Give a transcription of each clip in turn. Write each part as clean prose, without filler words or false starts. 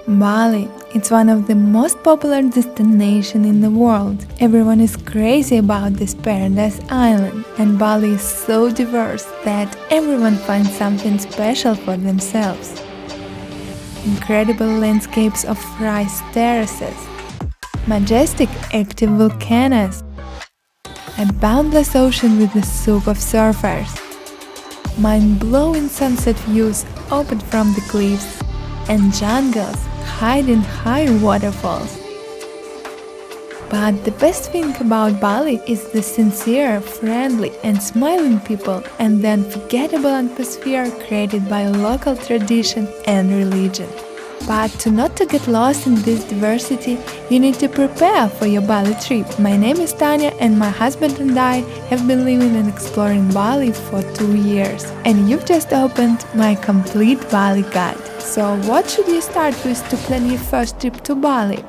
Bali. It's one of the most popular destinations in the world. Everyone is crazy about this paradise island, and Bali is so diverse that everyone finds something special for themselves. Incredible landscapes of rice terraces, majestic active volcanoes, a boundless ocean with the soup of surfers, mind-blowing sunset views open from the cliffs, and jungles hiding high waterfalls. But the best thing about Bali is the sincere, friendly and smiling people and the unforgettable atmosphere created by local tradition and religion. But not to get lost in this diversity, you need to prepare for your Bali trip. My name is Tanya and my husband and I have been living and exploring Bali for 2 years. And you've just opened my complete Bali guide. So what should you start with to plan your first trip to Bali?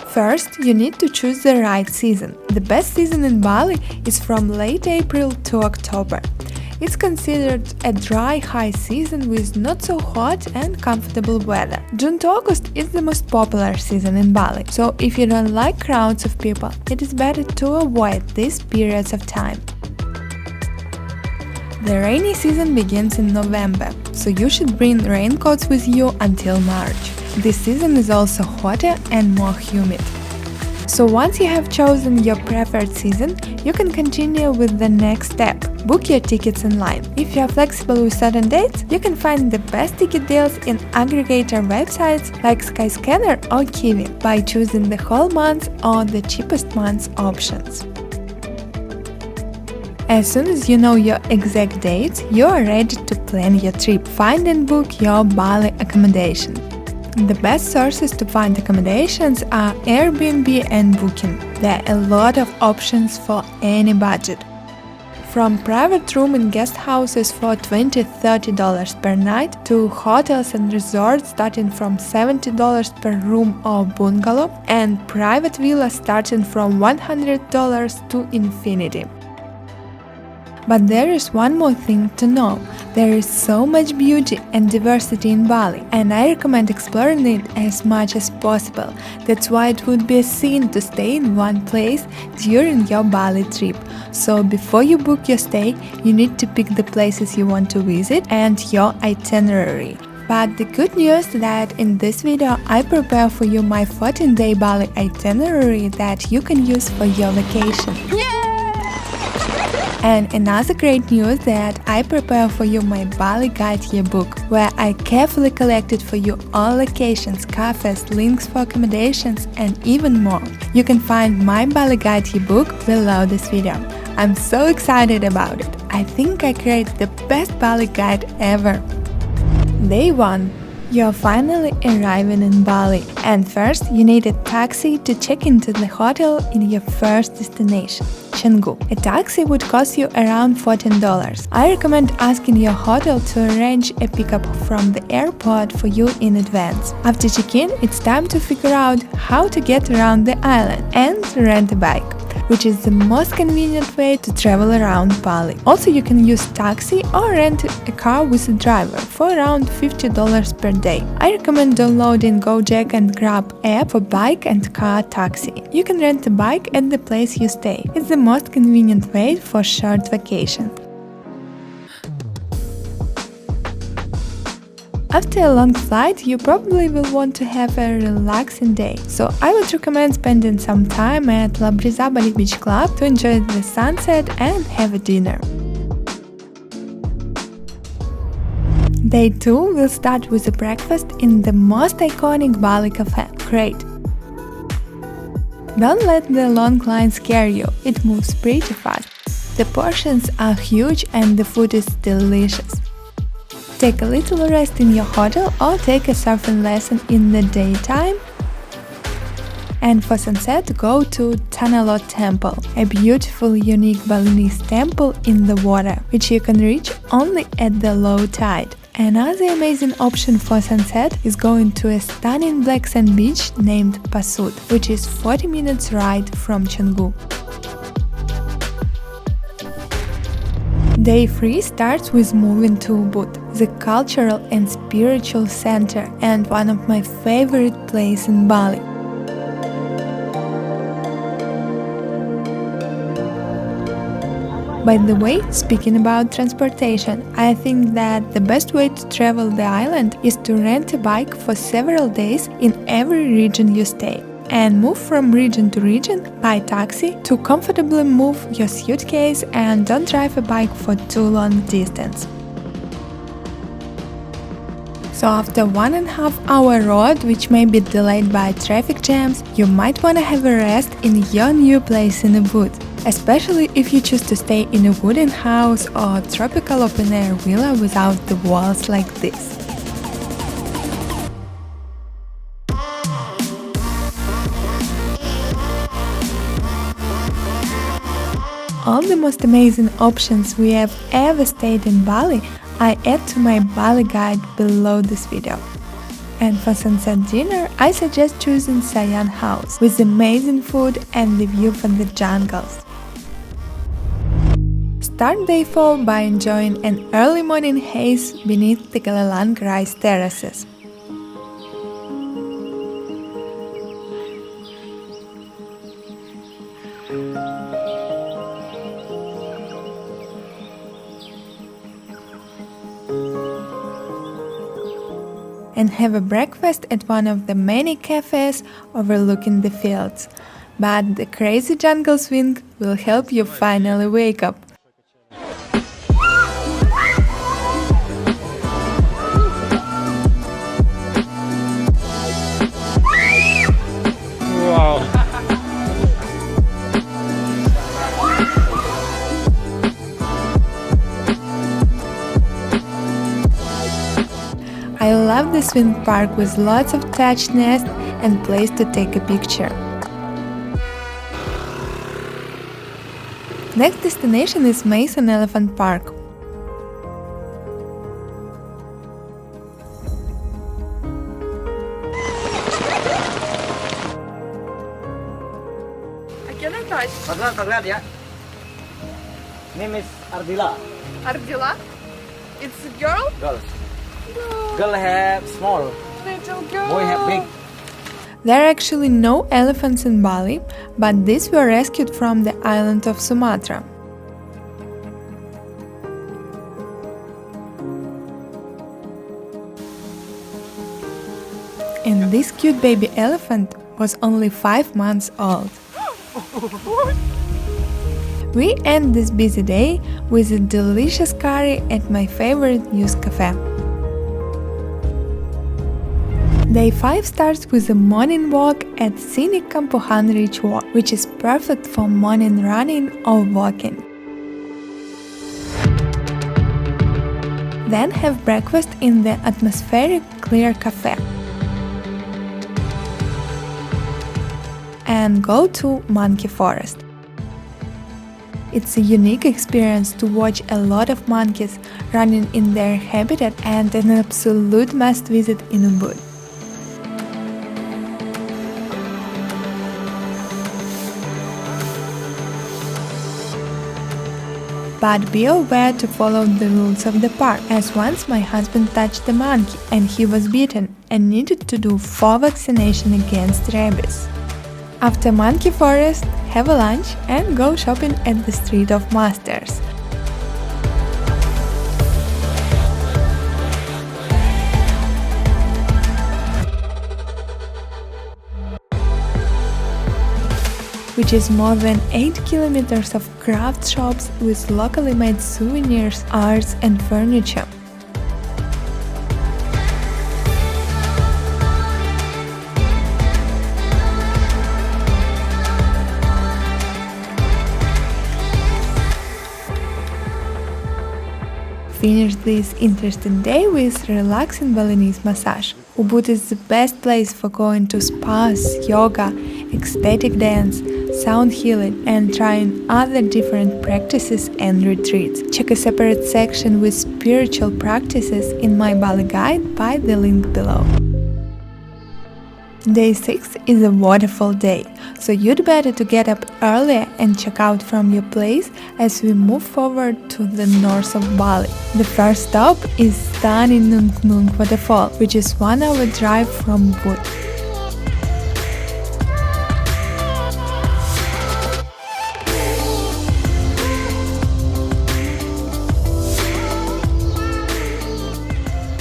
First, you need to choose the right season. The best season in Bali is from late April to October. It's considered a dry high season with not so hot and comfortable weather. June to August is the most popular season in Bali, so if you don't like crowds of people, it is better to avoid these periods of time. The rainy season begins in November, so you should bring raincoats with you until March. This season is also hotter and more humid. So once you have chosen your preferred season, you can continue with the next step. Book your tickets online. If you are flexible with certain dates, you can find the best ticket deals in aggregator websites like Skyscanner or Kiwi by choosing the whole month or the cheapest month options. As soon as you know your exact dates, you are ready to plan your trip. Find and book your Bali accommodation. The best sources to find accommodations are Airbnb and Booking. There are a lot of options for any budget. From private room in guest houses for $20–30 per night to hotels and resorts starting from $70 per room or bungalow, and private villas starting from $100 to infinity. But there is one more thing to know. There is so much beauty and diversity in Bali, and I recommend exploring it as much as possible. That's why it would be a sin to stay in one place during your Bali trip. So before you book your stay, you need to pick the places you want to visit and your itinerary. But the good news is that in this video I prepare for you my 14-day Bali itinerary that you can use for your vacation. And another great news that I prepare for you my Bali Guide yearbook, where I carefully collected for you all locations, cafes, links for accommodations and even more. You can find my Bali Guide yearbook below this video. I'm so excited about it. I think I created the best Bali Guide ever. Day 1. You're finally arriving in Bali, and first you need a taxi to check into the hotel in your first destination, Canggu. A taxi would cost you around $14. I recommend asking your hotel to arrange a pickup from the airport for you in advance. After check-in, it's time to figure out how to get around the island and rent a bike, which is the most convenient way to travel around Bali. Also, you can use taxi or rent a car with a driver for around $50 per day. I recommend downloading Gojek and Grab app for bike and car taxi. You can rent a bike at the place you stay. It's the most convenient way for short vacation. After a long flight, you probably will want to have a relaxing day, so I would recommend spending some time at La Brisa Bali Beach Club to enjoy the sunset and have a dinner. Day 2 will start with a breakfast in the most iconic Bali cafe, Great. Don't let the long line scare you, it moves pretty fast. The portions are huge and the food is delicious. Take a little rest in your hotel or take a surfing lesson in the daytime. And for sunset, go to Tanah Temple, a beautiful, unique Balinese temple in the water, which you can reach only at the low tide. Another amazing option for sunset is going to a stunning black sand beach named Pasut, which is 40 minutes ride from Canggu. Day 3 starts with moving to Ubud. the cultural and spiritual center and one of my favorite places in Bali. By the way, speaking about transportation, I think that the best way to travel the island is to rent a bike for several days in every region you stay and move from region to region by taxi to comfortably move your suitcase and don't drive a bike for too long distance. So after 1.5 hour road, which may be delayed by traffic jams, you might want to have a rest in your new place in the wood, especially if you choose to stay in a wooden house or tropical open-air villa without the walls like this. All the most amazing options we have ever stayed in Bali I add to my Bali guide below this video. And for sunset dinner, I suggest choosing Sayan House with amazing food and the view from the jungles. Start day 4 by enjoying an early morning haze beneath the Galalang rice terraces. And have a breakfast at one of the many cafes overlooking the fields. But the crazy jungle swing will help you finally wake up. Wow. I love the swing park with lots of touch nests and place to take a picture. Next destination is Mason Elephant Park. I cannot touch. Terlihat ya. Name is Ardila. Ardila? It's a girl? Girl. No. Girl have small. Little girl. Boy have big. There are actually no elephants in Bali, but these were rescued from the island of Sumatra. And this cute baby elephant was only 5 months old. We end this busy day with a delicious curry at my favorite news cafe. Day 5 starts with a morning walk at scenic Kampuhan Ridge Walk, which is perfect for morning running or walking. Then have breakfast in the atmospheric Clear Cafe. And go to Monkey Forest. It's a unique experience to watch a lot of monkeys running in their habitat and an absolute must visit in Ubud. But be aware to follow the rules of the park, as once my husband touched the monkey and he was bitten and needed to do 4 vaccinations against rabies. After Monkey Forest, have a lunch and go shopping at the Street of Masters. Which is more than 8 kilometers of craft shops with locally made souvenirs, arts and furniture. Finish this interesting day with relaxing Balinese massage. Ubud is the best place for going to spas, yoga, ecstatic dance, sound healing and trying other different practices and retreats. Check a separate section with spiritual practices in my Bali guide by the link below. Day 6 is a waterfall day, so you'd better to get up earlier and check out from your place as we move forward to the north of Bali. The first stop is stunning Nung Nung waterfall, which is 1 hour drive from Ubud.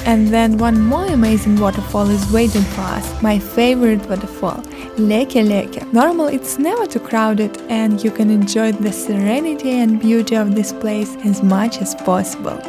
And then one more amazing waterfall is waiting for us, my favorite waterfall, Leke Leke. Normally it's never too crowded and you can enjoy the serenity and beauty of this place as much as possible.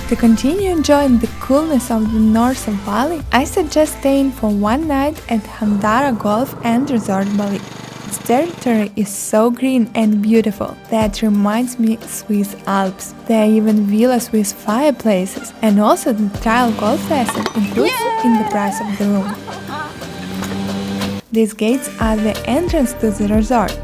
To continue enjoying the coolness of the north of Bali, I suggest staying for one night at Handara Golf and Resort Bali. Its territory is so green and beautiful that reminds me Swiss Alps. There are even villas with fireplaces, and also the trial golf lesson includes in the price of the room. These gates are the entrance to the resort.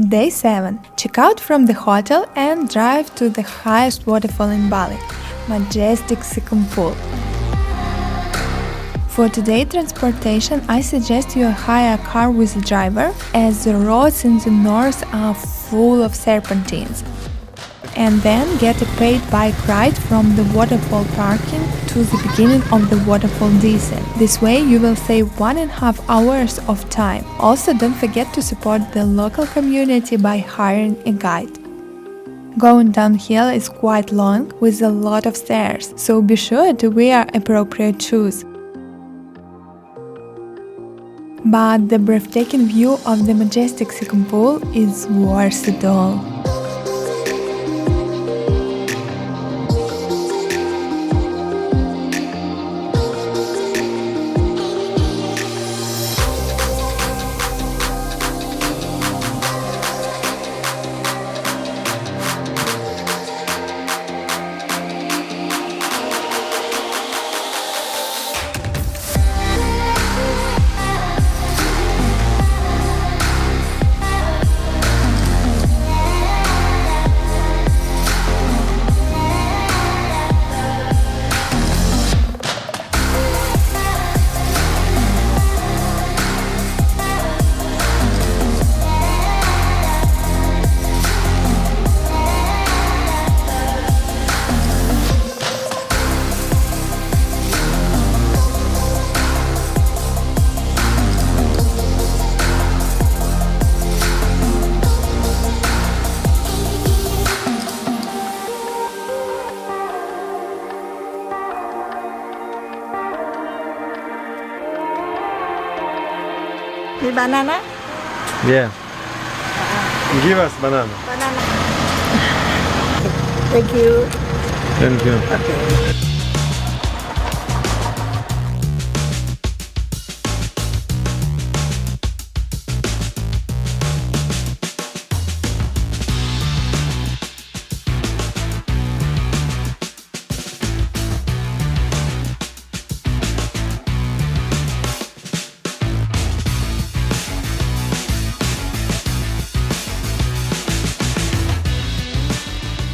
Day 7. Check out from the hotel and drive to the highest waterfall in Bali, Majestic Second Pool. For today's transportation, I suggest you hire a car with a driver, as the roads in the north are full of serpentines. And then get a paid bike ride from the waterfall parking to the beginning of the waterfall descent. This way you will save 1.5 hours of time. Also, don't forget to support the local community by hiring a guide. Going downhill is quite long with a lot of stairs, so be sure to wear appropriate shoes. But the breathtaking view of the majestic second pool is worth it all. The banana? Yeah. Give us banana. Banana. Thank you. Thank you. Okay.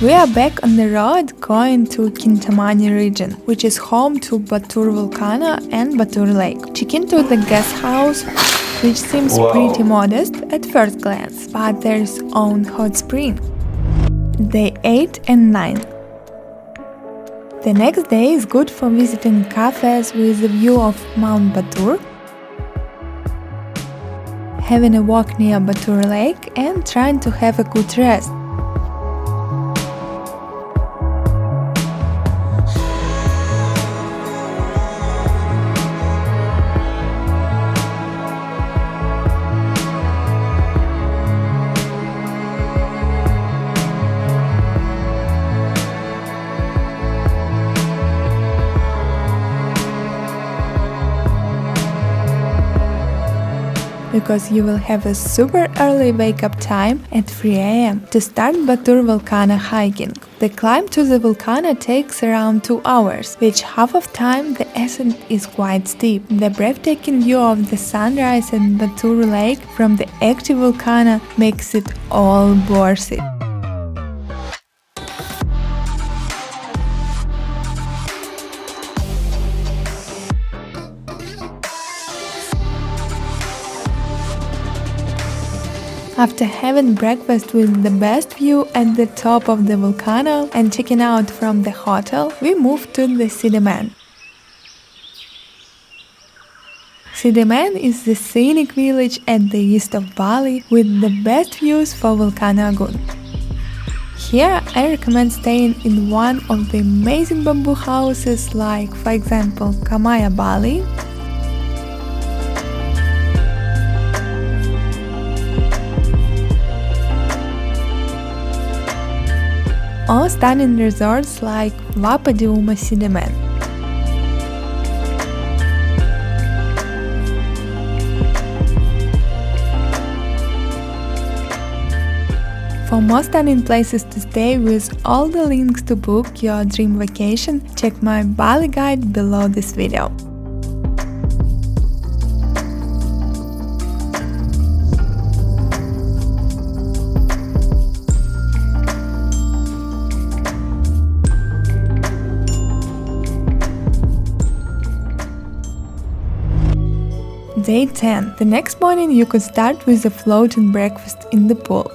We are back on the road going to Kintamani region, which is home to Batur volcano and Batur Lake. Check into the guest house, which seems pretty modest at first glance, but there is own hot spring. Day 8 and 9. The next day is good for visiting cafes with a view of Mount Batur, having a walk near Batur Lake and trying to have a good rest. because you will have a super early wake-up time at 3 a.m. to start Batur volcano hiking. The climb to the volcano takes around 2 hours, which half of time the ascent is quite steep. The breathtaking view of the sunrise at Batur Lake from the active volcano makes it all worth it. After having breakfast with the best view at the top of the volcano and checking out from the hotel, we moved to the Sidemen. Sidemen is the scenic village at the east of Bali with the best views for Volcano Agung. Here I recommend staying in one of the amazing bamboo houses like, for example, Kamaya Bali, or stunning resorts like Vapa di Uma Sidemen. For more stunning places to stay with all the links to book your dream vacation, check my Bali guide below this video. Day 10. The next morning you could start with a floating breakfast in the pool.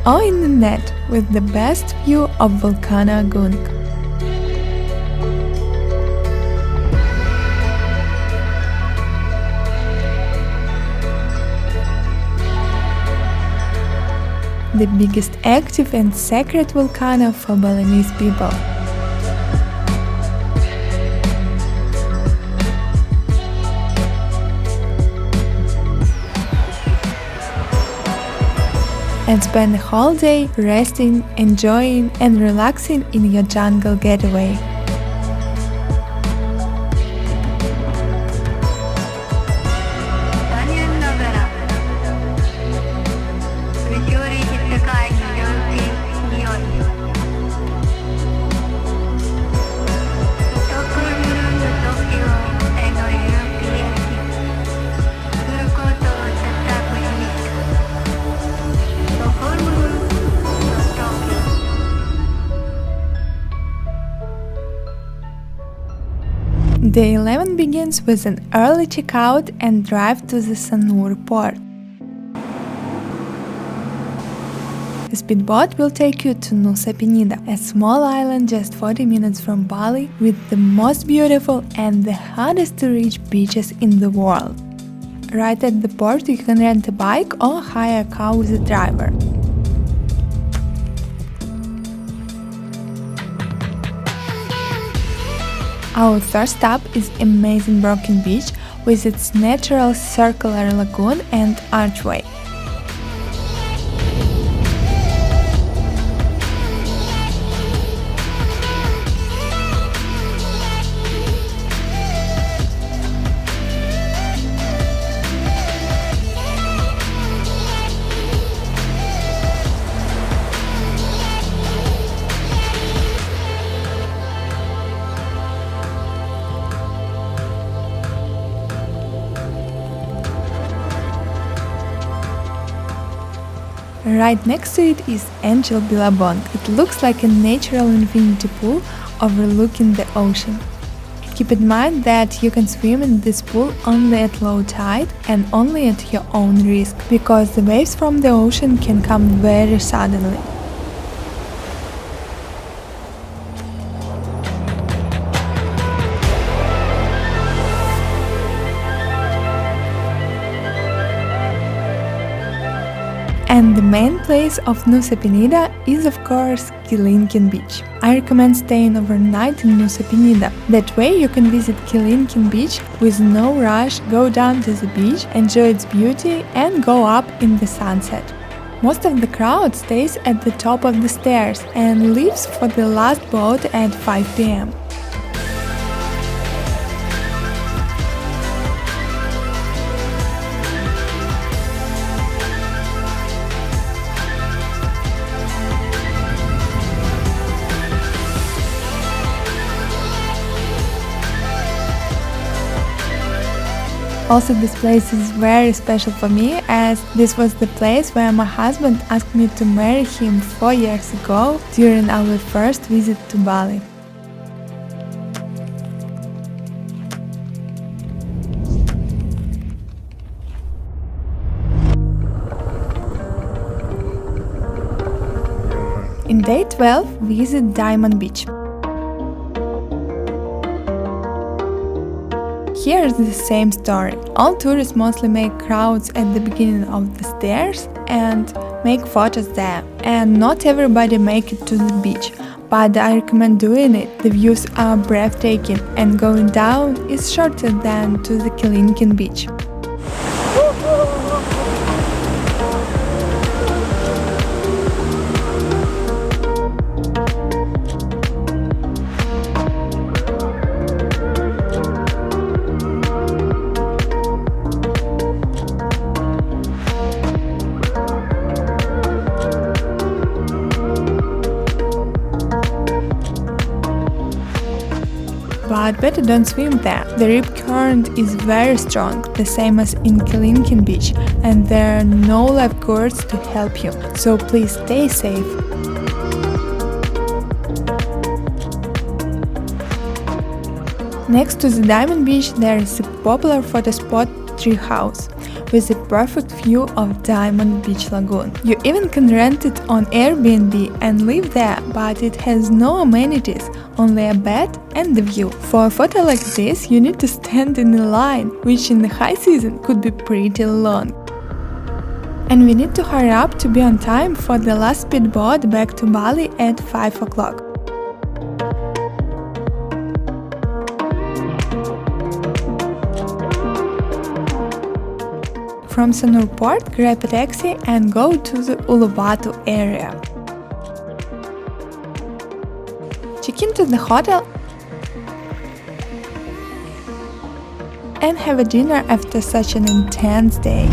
Or in the net with the best view of Volcano Agung. The biggest active and sacred volcano for Balinese people. And spend the whole day resting, enjoying and relaxing in your jungle getaway. Day 11 begins with an early checkout and drive to the Sanur port. The speedboat will take you to Nusa Penida, a small island just 40 minutes from Bali with the most beautiful and the hardest to reach beaches in the world. Right at the port you can rent a bike or hire a car with a driver. Our first stop is amazing Broken Beach with its natural circular lagoon and archway. Right next to it is Angel Billabong. It looks like a natural infinity pool overlooking the ocean. Keep in mind that you can swim in this pool only at low tide and only at your own risk, because the waves from the ocean can come very suddenly. And the main place of Nusa Penida is of course Kilinkin Beach. I recommend staying overnight in Nusa Penida. That way you can visit Kilinkin Beach with no rush, go down to the beach, enjoy its beauty and go up in the sunset. Most of the crowd stays at the top of the stairs and leaves for the last boat at 5 p.m. Also, this place is very special for me, as this was the place where my husband asked me to marry him 4 years ago during our first visit to Bali. In day 12, visit Diamond Beach. Here's the same story. All tourists mostly make crowds at the beginning of the stairs and make photos there. And not everybody make it to the beach, but I recommend doing it. The views are breathtaking and going down is shorter than to the Kilinkin beach. But better don't swim there. The rip current is very strong, the same as in Kilinkin Beach, and there are no lifeguards to help you, so please stay safe. Next to the Diamond Beach there is a popular photo spot, Tree House, with a perfect view of Diamond Beach Lagoon. You even can rent it on Airbnb and live there, but it has no amenities, only a bed and the view. For a photo like this, you need to stand in a line, which in the high season could be pretty long. And we need to hurry up to be on time for the last speedboat back to Bali at 5 o'clock. From Sanur Port, grab a taxi and go to the Uluwatu area. Check into the hotel and have a dinner after such an intense day.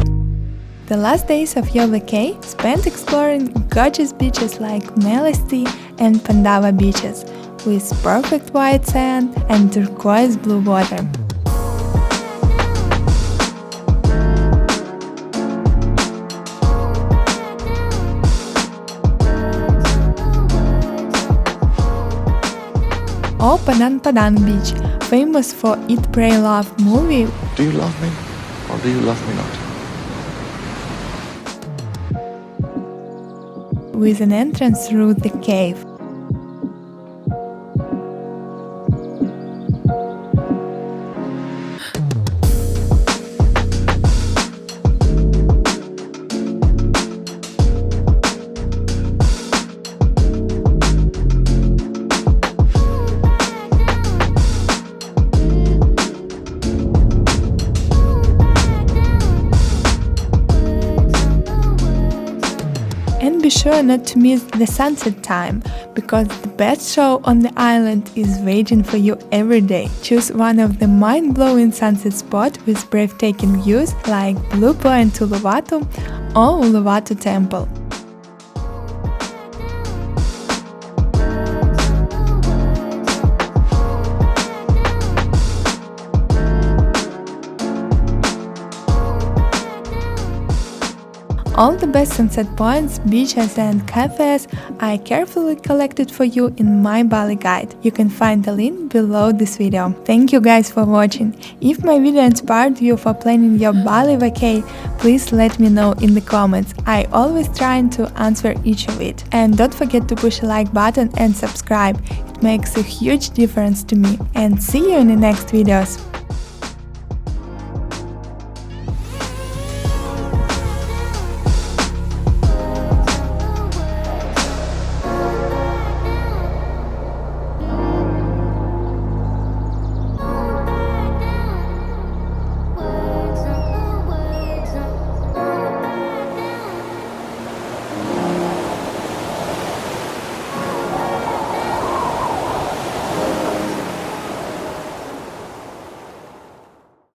The last days of your vacay spent exploring gorgeous beaches like Melasti and Pandava beaches with perfect white sand and turquoise blue water. Or Padang Padang Beach, famous for Eat, Pray, Love movie. Do you love me or do you love me not? With an entrance through the cave. And be sure not to miss the sunset time, because the best show on the island is waiting for you every day. Choose one of the mind-blowing sunset spots with breathtaking views like Blue Point Uluwatu or Uluwatu Temple. All the best sunset points, beaches and cafes I carefully collected for you in my Bali guide. You can find the link below this video. Thank you guys for watching. If my video inspired you for planning your Bali vacay, please let me know in the comments. I always try to answer each of it. And don't forget to push a like button and subscribe. It makes a huge difference to me. And see you in the next videos.